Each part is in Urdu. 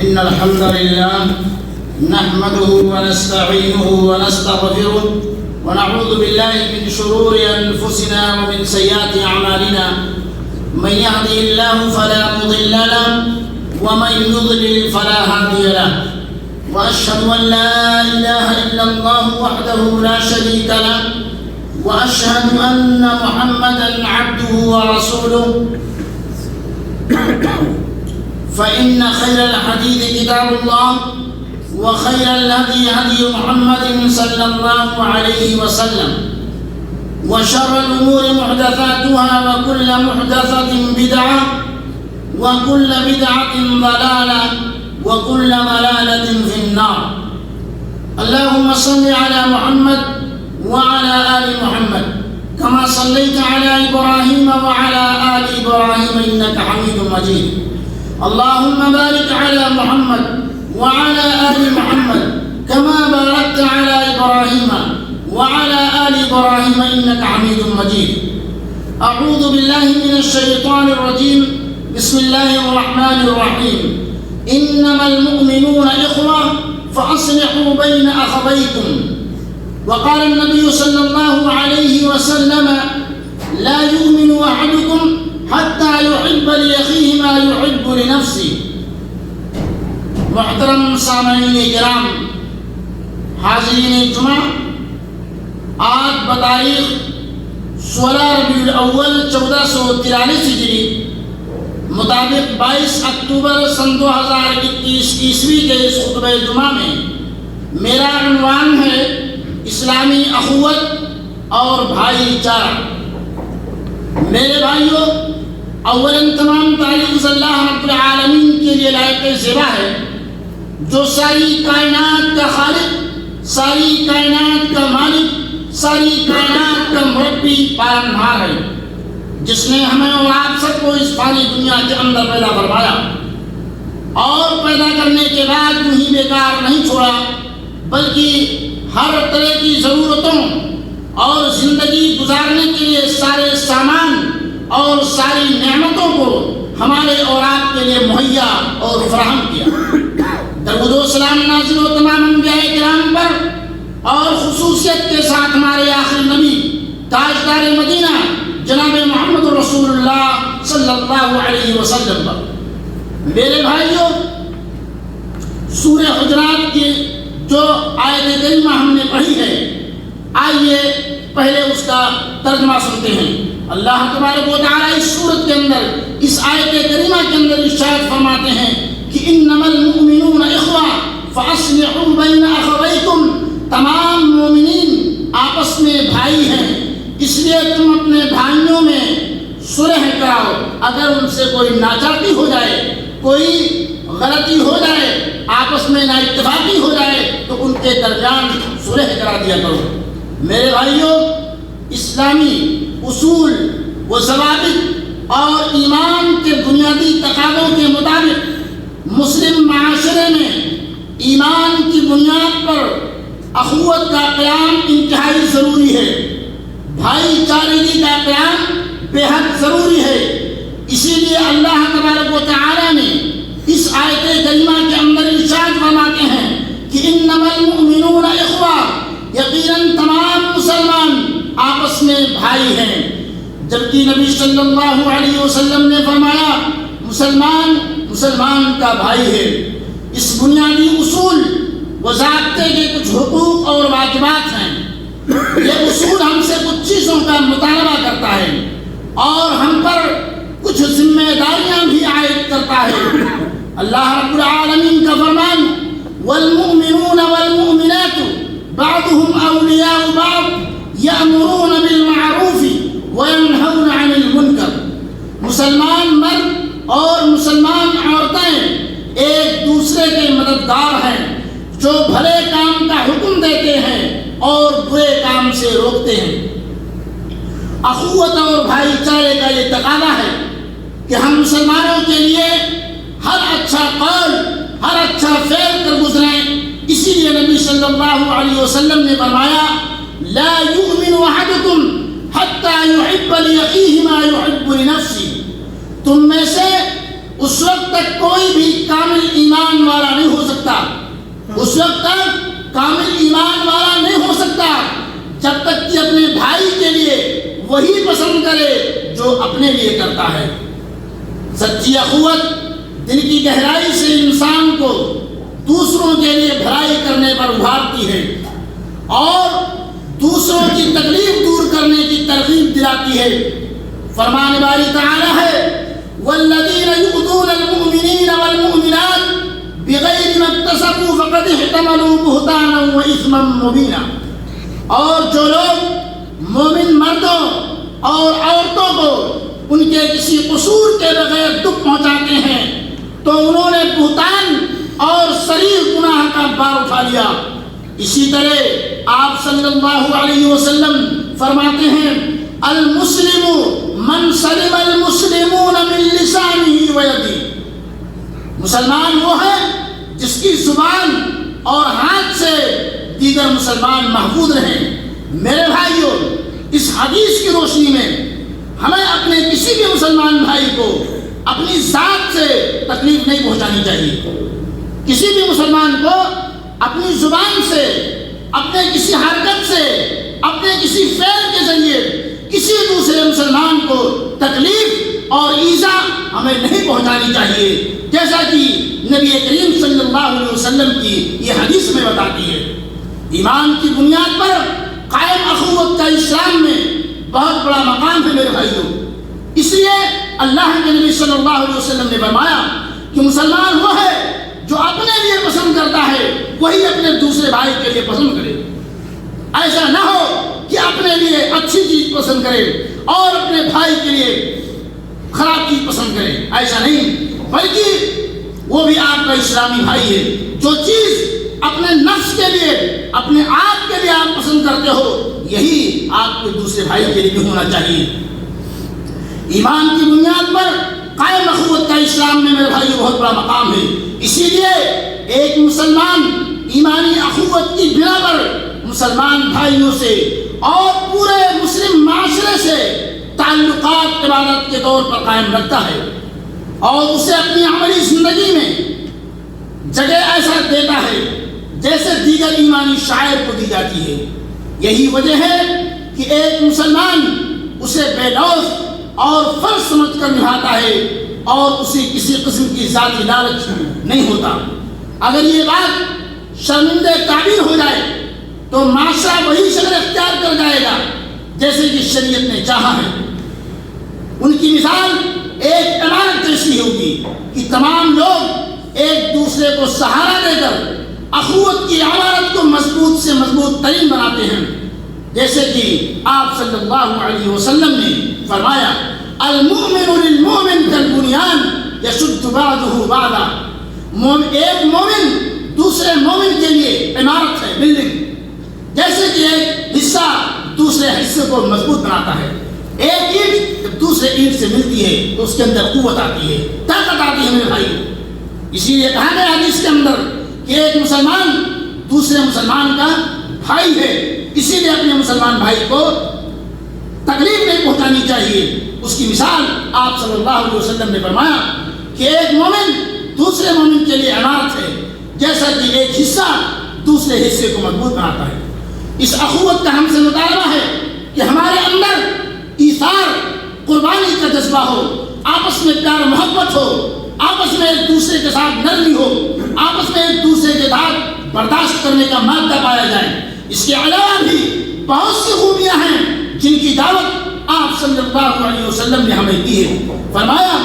إن الحمد لله نحمده ونستعينه ونستغفره ونعوذ بالله من شرور أنفسنا ومن سيئات أعمالنا من يهده الله فلا مضل له ومن يضلل فلا هادي له وأشهد أن لا إله إلا الله وحده لا شريك له وأشهد أن محمدًا عبده ورسوله فإن خير الحديث كتاب الله وخير الهدي هدي محمد صلى الله عليه وسلم وشر الأمور محدثاتها وكل محدثة بدعة وكل بدعة ضلالة وكل ضلالة في النار. اللهم صل على محمد وعلى آل محمد كما صليت على إبراهيم وعلى آل إبراهيم إنك حميد مجيد. اللهم بارك على محمد وعلى آل محمد كما باركت على إبراهيم وعلى آل إبراهيم إنك حميد مجيد. أعوذ بالله من الشيطان الرجيم. بسم الله الرحمن الرحيم. إنما المؤمنون إخوة فأصلحوا بين أخويكم. وقال النبي صلى الله عليه وسلم لا يؤمن أحدكم حتى يحب لأخيه ما يحب لنفسه. محترم سامعین کرام، حاضرین جمعہ، آج بتاریخ 16 ربیع الاول 1443 ہجری مطابق 22 اکتوبر سن 2021 عیسوی کے اس خطبہ جمعہ میں میرا عنوان ہے اسلامی اخوت اور بھائی چارہ. میرے بھائیوں، اولاً تمام تعریف اللہ رب العالمین کے لیے لائق زیبا ہے جو ساری کائنات کا خالق، ساری کائنات کا مالک، ساری کائنات کا مربی پالنہار ہے، جس نے ہمیں اور آپ سب کو اس فانی دنیا کے اندر پیدا فرمایا اور پیدا کرنے کے بعد یوں ہی بیکار نہیں چھوڑا، بلکہ ہر طرح کی ضرورتوں اور زندگی گزارنے کے لیے سارے سامان اور ساری نعمتوں کو ہمارے اور آپ کے لیے مہیا اور فراہم کیا. درود و سلام نازل ہو تمام انبیاء کرام پر اور خصوصیت کے ساتھ ہمارے آخری نبی تاجدار مدینہ جناب محمد رسول اللہ صلی اللہ علیہ وسلم پر. میرے بھائیوں، سورہ حجرات کی جو آیت کریمہ ہم نے پڑھی ہے، آئیے پہلے اس کا ترجمہ سنتے ہیں. اللہ تبارک و تعالیٰ اس سورت کے اندر، اس آیت کریمہ کے اندر ارشاد فرماتے ہیں کہ انما المؤمنون اخوہ فاصلحوا بین اخویکم. تمام مومنین آپس میں بھائی ہیں، اس لیے تم اپنے بھائیوں میں صلح کراؤ. اگر ان سے کوئی ناچاتی ہو جائے، کوئی غلطی ہو جائے، آپس میں نا اتفاقی ہو جائے تو ان کے درمیان صلح کرا دیا کرو. میرے بھائیوں، اسلامی اصول و ضوابط اور ایمان کے بنیادی تقاضوں کے مطابق مسلم معاشرے میں ایمان کی بنیاد پر اخوت کا قیام انتہائی ضروری ہے، بھائی چارگی کا قیام بے حد ضروری ہے. اسی لیے اللہ تبارک و تعالی نے اس آیت کریمہ کے اندر ارشاد فرماتے ہیں کہ انما المؤمنون اخوہ، یقیناً تمام مسلمان آپس میں بھائی ہیں. جبکہ نبی صلی اللہ علیہ وسلم نے فرمایا مسلمان مسلمان کا بھائی ہے. اس بنیادی اصول و ضابطے کے کچھ حقوق اور واجبات ہیں. یہ اصول ہم سے کچھ چیزوں کا مطالبہ کرتا ہے اور ہم پر کچھ ذمہ داریاں بھی عائد کرتا ہے. اللہ رب العالمین کا فرمان والمؤمنون والمؤمنات بعضهم اولیاء بعض یأمرون بالمعروف وینہون عن المنکر. مسلمان مرد اور مسلمان عورتیں ایک دوسرے کے مددگار ہیں جو بھلے کام کا حکم دیتے ہیں اور برے کام سے روکتے ہیں. اخوت اور بھائی چارے کا یہ تقاضا ہے کہ ہم مسلمانوں کے لیے ہر اچھا قول، ہر اچھا فعل کر گزریں. اسی لیے نبی صلی اللہ علیہ وسلم نے فرمایا لا یؤمن احدکم حتی یحب لأخیہ ما یحب لنفسہ. تم میں سے اس وقت تک کوئی بھی کامل ایمان والا جب تک کہ اپنے بھائی کے لیے وہی پسند کرے جو اپنے لیے کرتا ہے۔ سچی اخوت دل کی گہرائی سے انسان کو دوسروں کے لیے بھلائی کرنے پر ابھارتی ہے اور دوسروں کی تکلیف دور کرنے کی ترغیب دلاتی ہے۔ فرمان باری تعالی ہے والذین یؤذون المؤمنین والمؤمنات بغیر ما اکتسبوا فقد احتملوا بہتانا واثما مبینا، اور جو لوگ مومن مردوں اور عورتوں کو ان کے کسی قصور کے بغیر دکھ پہنچاتے ہیں تو انہوں نے بہتان اور صریح گناہ کا بار اٹھا لیا۔ اسی طرح آپ صلی اللہ علیہ وسلم فرماتے ہیں المسلم من سلم المسلمون من لسانه ویدہ، مسلمان وہ ہے جس کی زبان اور ہاتھ سے دیگر مسلمان محفوظ رہیں۔ میرے بھائیوں، اس حدیث کی روشنی میں ہمیں اپنے کسی بھی مسلمان بھائی کو اپنی ذات سے تکلیف نہیں پہنچانی چاہیے۔ کسی بھی مسلمان کو اپنی زبان سے، اپنے کسی حرکت سے، اپنے کسی فعل کے ذریعے کسی دوسرے مسلمان کو تکلیف اور ایذا ہمیں نہیں پہنچانی چاہیے، جیسا کہ نبی کریم صلی اللہ علیہ وسلم کی یہ حدیث میں بتاتی ہے۔ ایمان کی بنیاد پر قائم اخوت کا اسلام میں بہت بڑا مقام ہے میرے بھائیوں۔ اس لیے اللہ کے نبی صلی اللہ علیہ وسلم نے فرمایا کہ مسلمان وہ ہے جو اپنے لیے پسند کرتا ہے وہی اپنے دوسرے بھائی کے لیے پسند کرے۔ ایسا نہ ہو کہ اپنے لیے اچھی چیز پسند کرے اور اپنے بھائی کے لیے خراب چیز پسند کرے، ایسا نہیں، بلکہ وہ بھی آپ کا اسلامی بھائی ہے۔ جو چیز اپنے نفس کے لیے، اپنے آپ کے لیے آپ پسند کرتے ہو، یہی آپ کے دوسرے بھائی کے لیے بھی ہونا چاہیے۔ ایمان کی بنیاد پر قائم اخوت کا اسلام میں میرے بھائی بہت بڑا مقام ہے۔ اسی لیے ایک مسلمان ایمانی اخوت کی بنا پر مسلمان بھائیوں سے اور پورے مسلم معاشرے سے تعلقات عبادت کے طور پر قائم رکھتا ہے اور اسے اپنی عملی زندگی میں جگہ ایسا دیتا ہے جیسے دیگر ایمانی شاعر کو دی جاتی ہے۔ یہی وجہ ہے کہ ایک مسلمان اسے بے لوث اور فرض سمجھ کر نبھاتا ہے اور اسے کسی قسم کی ذاتی لالچ نہیں ہوتا۔ اگر یہ بات شرمندہ تعبیر ہو جائے تو معاشرہ وہی شکل اختیار کر جائے گا جیسے کہ شریعت نے چاہا ہے۔ ان کی مثال ایک عمارت جیسی ہوگی کہ تمام لوگ ایک دوسرے کو سہارا دے کر اخوت کی عمارت کو مضبوط سے مضبوط ترین بناتے ہیں، جیسے کہ آپ صلی اللہ علیہ وسلم نے فرمایا المؤمن للمؤمن کالبنیان یشد بعضہ بعضا، ایک مومن دوسرے مومن کے لیے عمارت ہے، بلڈنگ، جیسے کہ ایک حصہ دوسرے حصے کو مضبوط بناتا ہے۔ ایک اینٹ جب دوسرے اینٹ سے ملتی ہے تو اس کے اندر قوت آتی ہے، طاقت آتی ہے میرے بھائی۔ اسی لیے کہا گیا حدیث کے اندر کہ ایک مسلمان دوسرے مسلمان کا بھائی ہے، اسی لیے اپنے مسلمان بھائی کو تکلیف نہیں پہنچانی چاہیے۔ اس کی مثال آپ صلی اللہ علیہ وسلم نے فرمایا کہ ایک مومن دوسرے مومن کے لیے عمارت ہے، جیسا کہ ایک حصہ دوسرے حصے کو مضبوط بناتا ہے۔ اس اخوت کا ہم سے مطالبہ ہے کہ ہمارے اندر ایثار، قربانی کا جذبہ ہو، آپس میں پیار محبت ہو، آپس میں ایک دوسرے کے ساتھ نرمی ہو، آپس میں ایک دوسرے کے ساتھ برداشت کرنے کا مادہ پایا جائے۔ اس کے علاوہ بھی بہت سی خوبیاں ہیں جن کی دعوت آپ صلی اللہ علیہ وسلم نے ہمیں دی ہے۔ فرمایا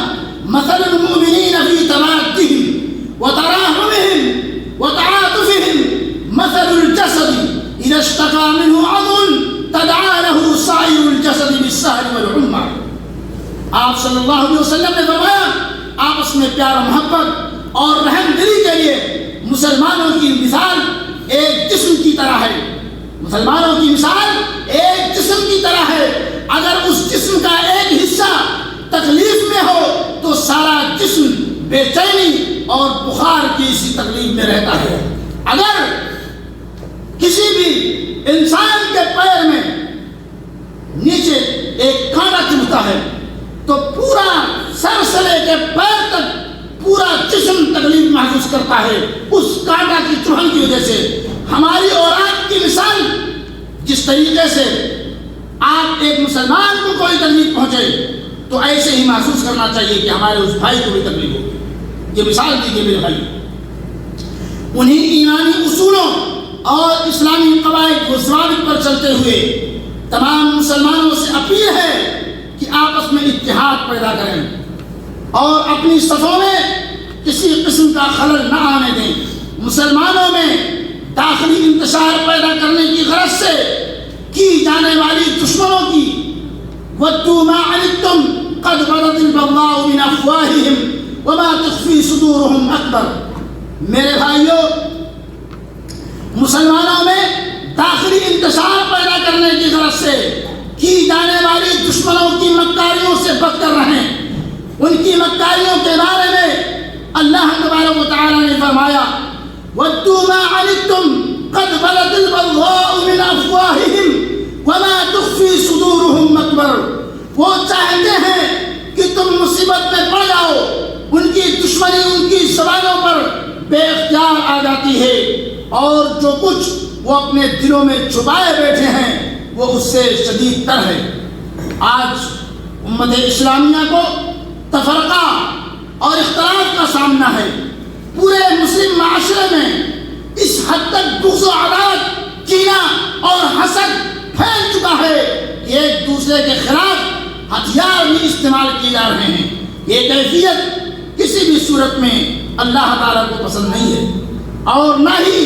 مثل المؤمنین فی توادہم وتراحمہم وتعاطفہم مثل الجسد اذا اشتکى منہ عضو تداعى له سائر الجسد بالسہر والحمى۔ آپ صلی اللہ علیہ وسلم نے فرمایا آپس میں پیار و محبت اور رحم دلی کے لیے مسلمانوں کی مثال ایک جسم کی طرح ہے۔ مسلمانوں کی مثال ایک جسم کی طرح ہے، اگر اس جسم کا ایک حصہ تکلیف میں ہو تو سارا جسم بے چینی اور بخار کی اسی تکلیف میں رہتا ہے۔ اگر کسی بھی انسان کے پیر میں نیچے ایک کانٹا چبھتا ہے تو پورا سر سے لے کے پیر تک پورا جسم تکلیف محسوس کرتا ہے اس کانٹا کی چبھن کی وجہ سے۔ ہماری اولاد کی مثال جس طریقے سے آپ ایک مسلمان کو کوئی تکلیف پہنچے تو ایسے ہی محسوس کرنا چاہیے کہ ہمارے اس بھائی کو بھی تکلیف ہوگی۔ یہ مثال دیجیے میرے بھائی، انہی ایمانی اصولوں اور اسلامی قواعد و ضوابط پر چلتے ہوئے تمام مسلمانوں سے اپیل ہے کہ آپس میں اتحاد پیدا کریں اور اپنی صفوں میں کسی قسم کا خلل نہ آنے دیں۔ مسلمانوں میں داخلی انتشار پیدا کرنے کی غرض سے کی جانے والی دشمنوں کی وَدُّوا مَا عَنِتُّمْ قَدْ بَدَتِ الْبَغْضَاءُ مِنْ أَفْوَاهِهِمْ وَمَا تُخْفِي صُدُورُهُمْ أَكْبَرُ۔ میرے بھائیوں، مسلمانوں میں داخلی انتشار پیدا کرنے کی غرض سے کی جانے والی دشمنوں کی مکاریوں سے بدتر رہیں۔ ان کی مکاریوں کے بارے میں اللہ تبارک و تعالیٰ نے فرمایا وَدُّوا مَا عَنِتُّمْ قَدْ بَدَتِ الْبَغْضَاءُ مِنْ أَفْوَاهِهِمْ وَمَا تُخْفِي صُدُورُهُمْ أَكْبَرُ۔ وہ چاہتے ہیں کہ تم مصیبت میں پڑ جاؤ، ان کی دشمنی ان کی زبانوں پر بے اختیار آ جاتی ہے، اور جو کچھ وہ اپنے دلوں میں چھپائے بیٹھے ہیں وہ اس سے شدید تر ہے۔ آج امت اسلامیہ کو تفرقہ اور اختلاف کا سامنا ہے۔ پورے مسلم معاشرے میں اس حد تک بغض و عداوت، کینہ اور حسد پھیل چکا ہے کہ ایک دوسرے کے خلاف ہتھیار بھی استعمال کیے جا رہے ہیں۔ یہ کیفیت کسی بھی صورت میں اللہ تعالیٰ کو پسند نہیں ہے، اور نہ ہی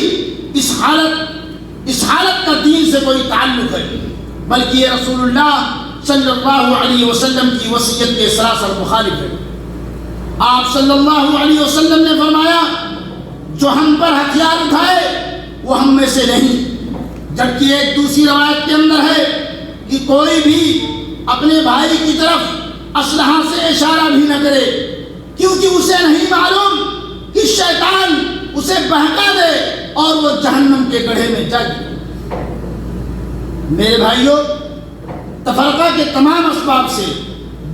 اس حالت کا دین سے کوئی تعلق ہے، بلکہ یہ رسول اللہ صلی اللہ علیہ وسلم کی وصیت کے سراسر مخالف ہے۔ آپ صلی اللہ علیہ وسلم نے فرمایا جو ہم پر ہتھیار اٹھائے وہ ہم میں سے نہیں، جبکہ ایک دوسری روایت کے اندر ہے کہ کوئی بھی اپنے بھائی کی طرف اسلحہ سے اشارہ بھی نہ کرے، کیونکہ اسے نہیں معلوم کہ شیطان اسے بہکا دے اور وہ جہنم کے گڑھے میں جا گرے۔ میرے بھائیوں، تفرقہ کے تمام اسباب سے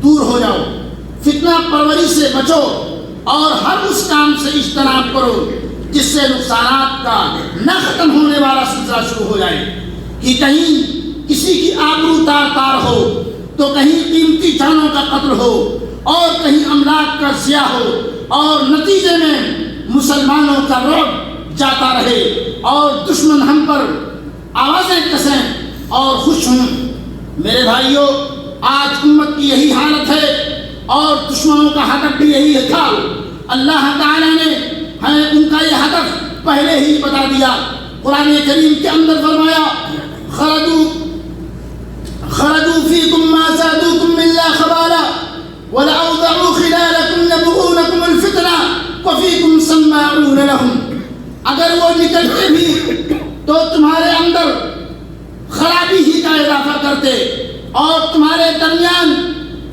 دور ہو جاؤ، فتنہ پروری سے بچو، اور ہر اس کام سے اجتناب کرو جس سے نقصانات کا نہ ختم ہونے والا سلسلہ شروع ہو جائے، کہ کہیں کسی کی آبرو تار تار ہو، تو کہیں قیمتی جانوں کا قتل ہو، اور کہیں املاک کا ضیاع ہو، اور نتیجے میں مسلمانوں کا رعب جاتا رہے اور دشمن ہم پر آوازیں کسیں اور خوش ہوں۔ میرے بھائیوں، آج امت کی یہی حالت ہے اور دشمنوں کا ہدف بھی یہی تھا۔ اللہ تعالیٰ نے ہمیں ان کا یہ ہدف پہلے ہی بتا دیا۔ قرآن کریم کے اندر فرمایا خرجوا فيكم ما زادوكم إلا خبالا ولأوضعوا خلالكم يبغونكم الفتنة وفيكم سماعون لهم۔ اگر وہ نکلتے بھی تو تمہارے اندر خرابی ہی کا اضافہ کرتے اور تمہارے درمیان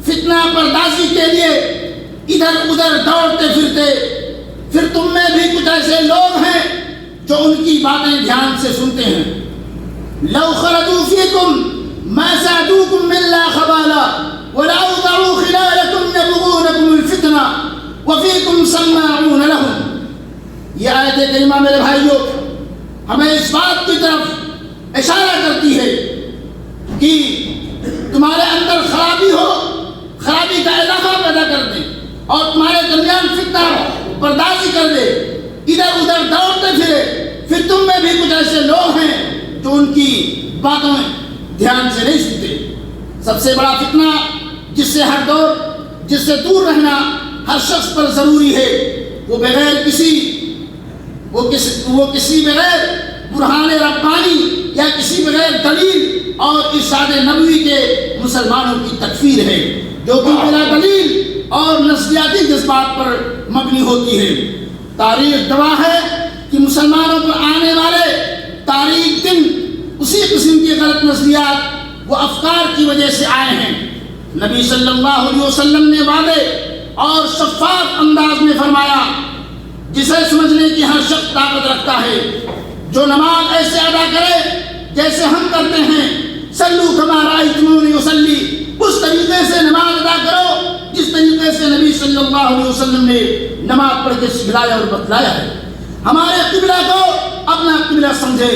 فتنہ پردازی کے لیے ادھر ادھر دوڑتے پھرتے۔ پھر تم میں بھی کچھ ایسے لوگ ہیں جو ان کی باتیں دھیان سے سنتے ہیں۔ لو خرجوا فيكم ما زادوكم إلا خبالا ولأوضعوا خلالكم يبغونكم الفتنة وفيكم سماعون لهم۔ یہ آیت کریمہ میرے بھائیوں ہمیں اس بات کی طرف اشارہ کرتی ہے کہ تمہارے اندر خرابی ہو، خرابی کا اضافہ پیدا کر دے اور تمہارے درمیان فتنہ پردازی کر دے، ادھر ادھر دوڑتے پھرے۔ پھر تم میں بھی کچھ ایسے لوگ ہیں جو ان کی باتوں دھیان سے نہیں سنتے۔ سب سے بڑا فتنہ جس سے ہر دور، جس سے دور رہنا ہر شخص پر ضروری ہے، وہ کسی بغیر برہان ربانی یا کسی بغیر دلیل اور ارشاد نبوی کے مسلمانوں کی تکفیر ہے، جو کہ بلا دلیل اور نظریاتی جذبات پر مبنی ہوتی ہے۔ تاریخ گواہ ہے کہ مسلمانوں پر آنے والے تاریخ دن اسی قسم کے غلط نظریات و افکار کی وجہ سے آئے ہیں۔ نبی صلی اللہ علیہ وسلم نے واضح اور شفاف انداز میں فرمایا، جسے سمجھنے کی ہر شخص طاقت رکھتا ہے، جو نماز ایسے ادا کرے جیسے ہم کرتے ہیں، صلو کما رأیتمونی اصلی، اس طریقے سے نماز ادا کرو جس طریقے سے نبی صلی اللہ علیہ وسلم نے نماز پڑھ کے سکھلایا اور بتلایا ہے۔ ہمارے قبلہ کو اپنا قبلہ سمجھے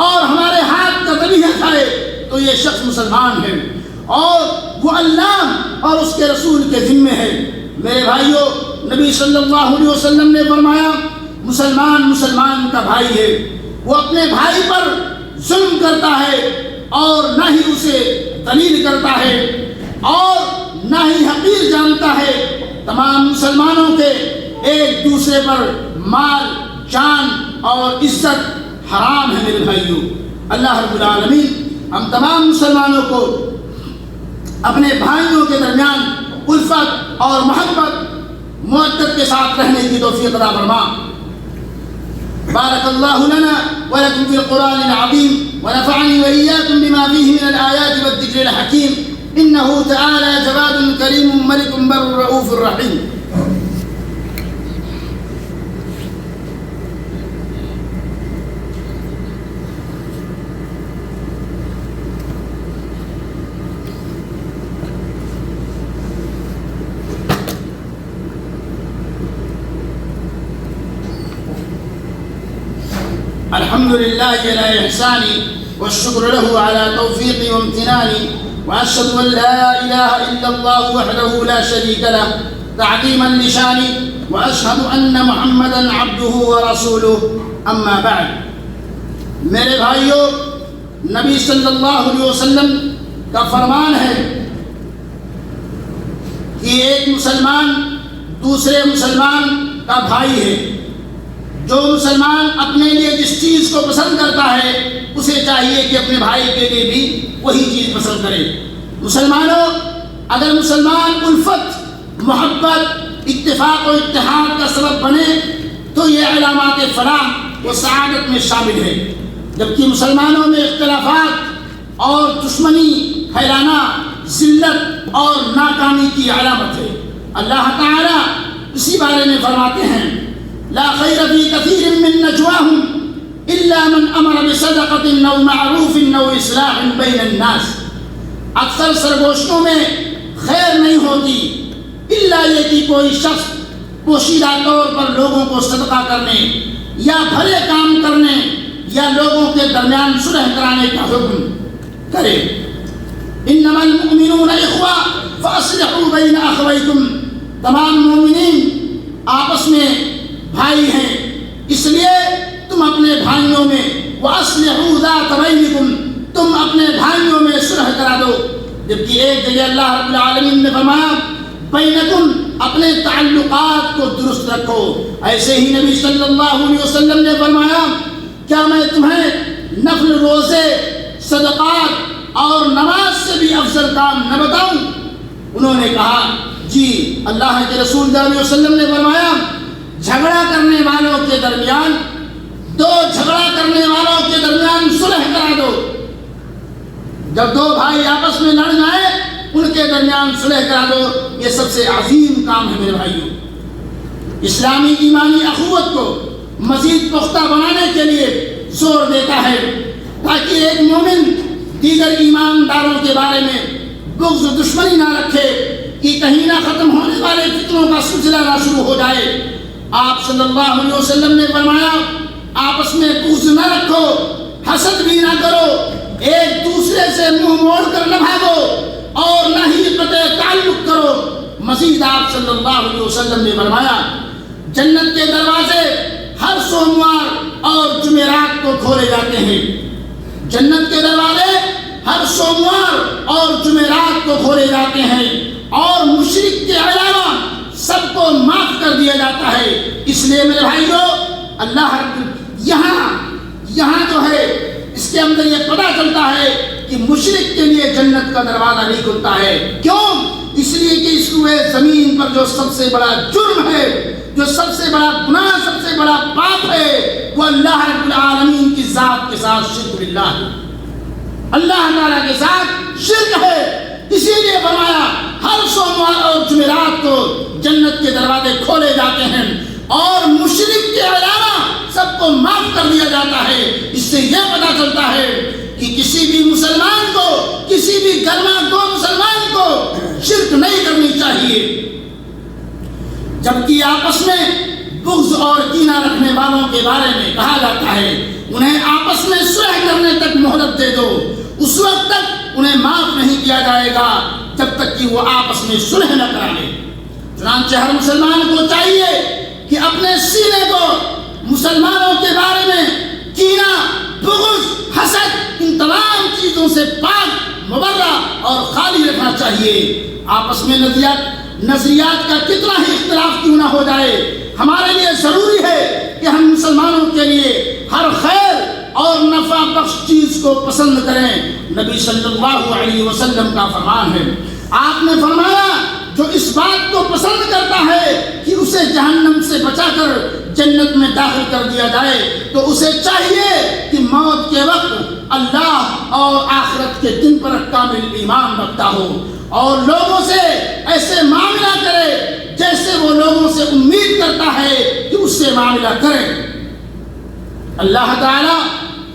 اور ہمارے ہاتھ کا ذبیحہ کھائے تو یہ شخص مسلمان ہے اور وہ اللہ اور اس کے رسول کے ذمے ہے۔ میرے بھائیوں، نبی صلی اللہ علیہ وسلم نے فرمایا مسلمان مسلمان کا بھائی ہے، وہ اپنے بھائی پر ظلم کرتا ہے اور نہ ہی اسے ذلیل کرتا ہے اور نہ ہی حقیر جانتا ہے۔ تمام مسلمانوں کے ایک دوسرے پر مال، جان اور عزت حرام ہے۔ میرے بھائیوں، اللہ رب العالمین ہم تمام مسلمانوں کو اپنے بھائیوں کے درمیان الفت اور محبت مودت کے ساتھ رہنے کی توفیق عطا فرما۔ بارک اللہ لنا ولکم فی القرآن العظیم ونفعنی وإیاکم بما فیہ من الآیات والذکر الحکیم انہ تعالی جواد کریم ملک بر رؤوف الرحیم۔ الحمد لله على إحساني والشكر له على توفيقي وامتناني وأشهد أن لا إله إلا الله وحده لا شريك له تعظيما لشاني وأشهد أن محمدا عبده ورسوله أما بعد۔ میرے بھائیوں، نبی صلی اللہ علیہ وسلم کا فرمان ہے کہ ایک مسلمان دوسرے مسلمان کا بھائی ہے۔ جو مسلمان اپنے لیے جس چیز کو پسند کرتا ہے اسے چاہیے کہ اپنے بھائی کے لیے بھی وہی چیز پسند کرے۔ مسلمانوں، اگر مسلمان الفت، محبت، اتفاق و اتحاد کا سبب بنے تو یہ علامات فلاح و سعادت میں شامل ہے، جبکہ مسلمانوں میں اختلافات اور دشمنی پھیلانا ذلت اور ناکامی کی علامت ہے۔ اللہ تعالیٰ اسی بارے میں فرماتے ہیں لا خیر فی کثیر من نجواہم الا من امر بصدقۃ او معروف او اصلاح بین الناس۔ اکثر سرگوشتوں میں خیر نہیں ہوتی الا یہ کہ کوئی شخص پوشیدہ طور پر لوگوں کو صدقہ کرنے یا بھلے کام کرنے یا لوگوں کے درمیان صلح کرانے کا حکم کرے۔ انما المؤمنون اخوہ فاصلحوا بین اخویکم۔ تمام مومنین آپس میں بھائی ہیں، اس لیے تم اپنے بھائیوں میں وَأَصْلِحُوا ذَاتَ بَيْنِكُمْ، تم اپنے بھائیوں میں صلح کرا دو۔ جبکہ ایک جگہ اللہ رب العالمین نے فرمایا بینکم، اپنے تعلقات کو درست رکھو۔ ایسے ہی نبی صلی اللہ علیہ وسلم نے فرمایا کیا میں تمہیں نفل روزے، صدقات اور نماز سے بھی افضل کام نہ بتاؤں؟ انہوں نے کہا جی۔ اللہ کے رسول صلی اللہ علیہ وسلم نے فرمایا جھگڑا کرنے والوں کے درمیان صلح کرا دو۔ جب دو بھائی آپس میں لڑ جائیں ان کے درمیان صلح کرا دو، یہ سب سے عظیم کام ہے۔ میرے بھائیوں، اسلامی ایمانی اخوت کو مزید پختہ بنانے کے لیے زور دیتا ہے تاکہ ایک مومن دیگر ایمانداروں کے بارے میں بغض و دشمنی نہ رکھے کہ کہیں نہ ختم ہونے والے فتنوں کا سلسلہ نہ شروع ہو جائے۔ آپ صلی اللہ علیہ وسلم نے فرمایا آپس میں بغض نہ رکھو، حسد بھی نہ کرو، ایک دوسرے سے منہ موڑ کر نہ بھاگو اور نہ ہی قطع تعلق کرو۔ مزید آپ صلی اللہ علیہ وسلم نے فرمایا جنت کے دروازے ہر سوموار اور جمعرات کو کھولے جاتے ہیں۔ جنت کے دروازے ہر سوموار اور جمعرات کو کھولے جاتے ہیں اور مشرک کے علاوہ سب کو معاف کر دیا جاتا ہے۔ اس لیے میرے بھائیوں، اللہ یہاں جو ہے اس کے اندر یہ پتہ چلتا ہے کہ مشرک کے لیے جنت کا دروازہ نہیں کھلتا ہے۔ کیوں؟ اس لیے کہ اس روئے زمین پر جو سب سے بڑا جرم ہے، جو سب سے بڑا گناہ، سب سے بڑا پاپ ہے، وہ اللہ رب العالمین کی ذات کے ساتھ شرک باللہ ہے۔ اللہ تعالیٰ کے ساتھ شرک ہے۔ اسی لیے فرمایا ہر سوموار اور جمعرات کو جنت کے دروازے کھولے جاتے ہیں اور مشرک کے علاوہ سب کو معاف کر دیا جاتا ہے۔ اس سے یہ پتہ چلتا ہے کہ کسی بھی مسلمان کو، کسی بھی گرما کو مسلمان کو شرک نہیں کرنی چاہیے۔ جبکہ آپس میں بغض اور کینہ رکھنے والوں کے بارے میں کہا جاتا ہے انہیں آپس میں صلح کرنے تک مہلت دے دو، اس وقت تک انہیں معاف نہیں کیا جائے گا جب تک کہ وہ آپس میں صلح نہ کرا لیں۔ چنانچہ ہر مسلمان کو چاہیے کہ اپنے سینے کو مسلمانوں کے بارے میں کینہ، بغض، حسد، ان تمام چیزوں سے پاک، مبرہ اور خالی رکھنا چاہیے۔ آپس میں نظریات کا کتنا ہی اختلاف کیوں نہ ہو جائے، ہمارے لیے ضروری ہے کہ ہم مسلمانوں کے لیے ہر خیر اور نفع بخش چیز کو پسند کریں۔ نبی صلی اللہ علیہ وسلم کا فرمان ہے، آپ نے فرمایا جو اس بات کو پسند کرتا ہے کہ اسے جہنم سے بچا کر جنت میں داخل کر دیا جائے تو اسے چاہیے کہ موت کے وقت اللہ اور آخرت کے دن پر کامل ایمان رکھتا ہو اور لوگوں سے ایسے معاملہ کرے جیسے وہ لوگوں سے امید کرتا ہے کہ اس سے معاملہ کرے۔ اللہ تعالیٰ،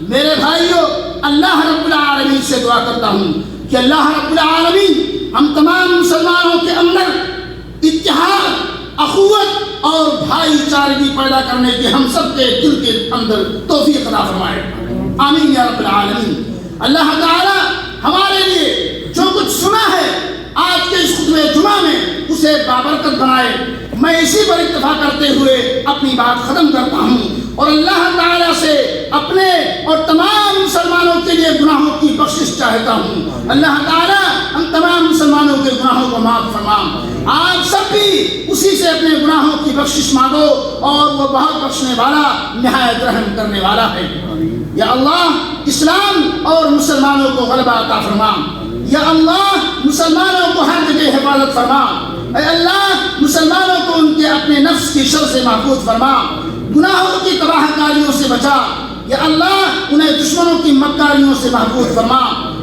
میرے بھائیوں، اللہ رب العالمین سے دعا کرتا ہوں کہ اللہ رب العالمین ہم تمام مسلمانوں کے اندر اتحاد، اخوت اور بھائی چارگی پیدا کرنے کی ہم سب کے دل کے اندر توفیق عطا فرمائے، آمین یا رب العالمین۔ اللہ تعالیٰ ہمارے لیے جو کچھ سنا ہے آج کے اس خطبہ جمعہ میں اسے بابرکت بنائے۔ میں اسی پر اتفاق کرتے ہوئے اپنی بات ختم کرتا ہوں اور اللہ تعالیٰ سے اپنے اور تمام مسلمانوں کے لیے گناہوں کی بخشش چاہتا ہوں۔ اللہ تعالیٰ ہم تمام مسلمانوں کے گناہوں کو معاف فرما۔ آپ سب بھی اسی سے اپنے گناہوں کی بخشش مانگو اور وہ بہت بخشنے والا، نہایت رحم کرنے والا ہے۔ یا اللہ اسلام اور مسلمانوں کو غلبہ عطا فرما۔ یا اللہ مسلمانوں کو ہر جگہ حفاظت فرما۔ اے اللہ مسلمانوں کو ان کے اپنے نفس کی شر سے محفوظ فرما، گناہوں کی تباہ کاریوں سے بچا۔ یا اللہ انہیں دشمنوں کی مکاریوں سے محفوظ فرما۔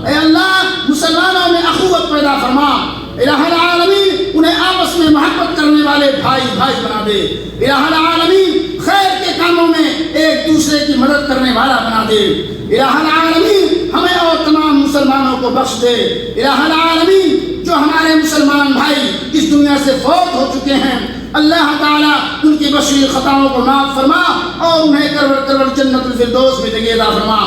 اے اللہ مسلمانوں میں اخوت پیدا فرما۔ الہ العالمین انہیں آپس میں محبت کرنے والے بھائی بھائی بنا دے۔ الہ العالمین خیر کے کاموں میں ایک دوسرے کی مدد کرنے والا بنا دے۔ الہ العالمین ہمیں اور تمام مسلمانوں کو بخش دے۔ الہ العالمین جو ہمارے مسلمان بھائی اس دنیا سے فوت ہو چکے ہیں، اللہ تعالیٰ ان کی بشری خطاؤں کو معاف فرما اور انہیں کرور جنت الفردوس میں جگہ عطا فرما،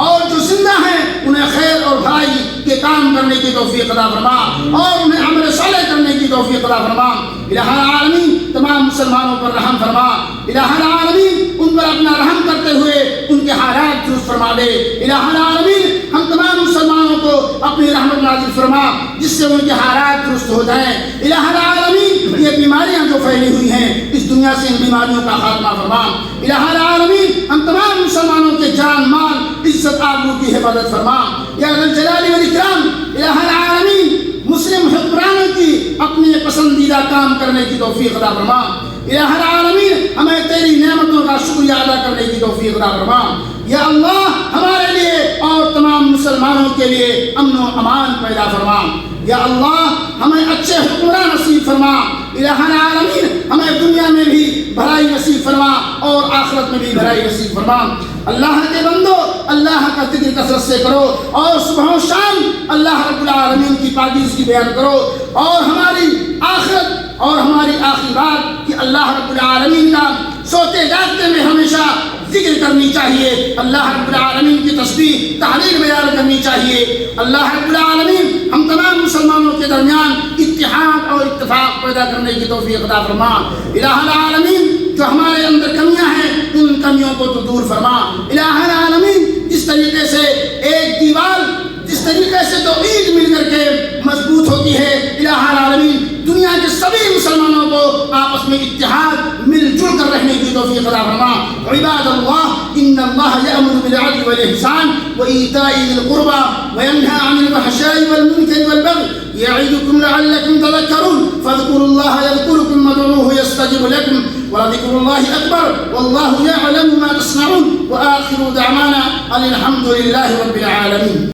اور جو زندہ ہیں انہیں خیر اور بھائی کے کام کرنے کی توفیق عطا فرما اور انہیں عمل صالح کرنے کی توفیق عطا فرما۔ الہ العالمین تمام مسلمانوں پر رحم فرما۔ الہ العالمین ان پر اپنا رحم کرتے ہوئے ان کے حالات درست فرما دے۔ الہ العالمین ہم تمام مسلمانوں کو اپنی رحمت نازل فرما جس سے ان کے حالات درست ہو جائیں۔ الہ العالمین یہ بیماریاں جو پھیلی ہوئی ہیں اس دنیا سے ان بیماریوں کا خاتمہ فرما۔ الہ العالمین ہم تمام مسلمانوں کے جان، مال، عزت، آبرو کی حفاظت فرما۔ یا ذا الجلال والاکرام الہ العالمین مسلم حکمرانوں کی اپنے پسندیدہ کام کرنے کی توفیق عطا فرما۔ الہ العالمین ہمیں تیری نعمتوں کا شکریہ ادا کرنے کی توفیق عطا فرما۔ یا اللہ ہمارے لیے اور تمام مسلمانوں کے لیے امن و امان پیدا فرما۔ یا اللہ ہمیں اچھے حکمراں نصیب فرما۔ الہ العالمین ہمیں دنیا میں بھی بھلائی نصیب فرما اور آخرت میں بھی بھلائی نصیب فرما۔ اللہ کے بندو اللہ کا ذکر کثرت سے کرو اور صبح و شام اللہ رب العالمین کی پاکیزگی بیان کرو، اور ہماری آخرت اور ہماری آخری بات کہ اللہ رب العالمین کا سوتے جاگتے میں ہمیشہ ذکر کرنی چاہیے، اللہ رب العالمین کی تسبیح تحلیل بیان کرنی چاہیے۔ اللہ رب العالمین ہم تمام مسلمانوں کے درمیان اتحاد اور اتفاق پیدا کرنے کی توفیق عطا فرما۔ الہ العالمین جو ہمارے اندر کمیاں ہیں ان کمیوں کو تو دور فرما۔ الہ العالمین جس طریقے سے ایک دیوار جس طریقے سے تو عید مل کر کے مضبوط ہوتی ہے، الہ العالمین دنیا کے سبھی مسلمانوں کو آپس میں اتحاد مل جل کر رہنے کی توفیق عطا فرما۔ عباد اللہ ان اللہ یأمر بالعدل والاحسان وایتاء ذی القربى وینہی عن الفحشاء والمنکر والبغی یعظکم لعلکم تذکرون فاذکروا اللہ یذکرکم وادعوہ یستجب لکم ولذکر اللہ اکبر واللہ یعلم ما تصنعون وآخر دعوانا ان الحمد للہ رب العالمین۔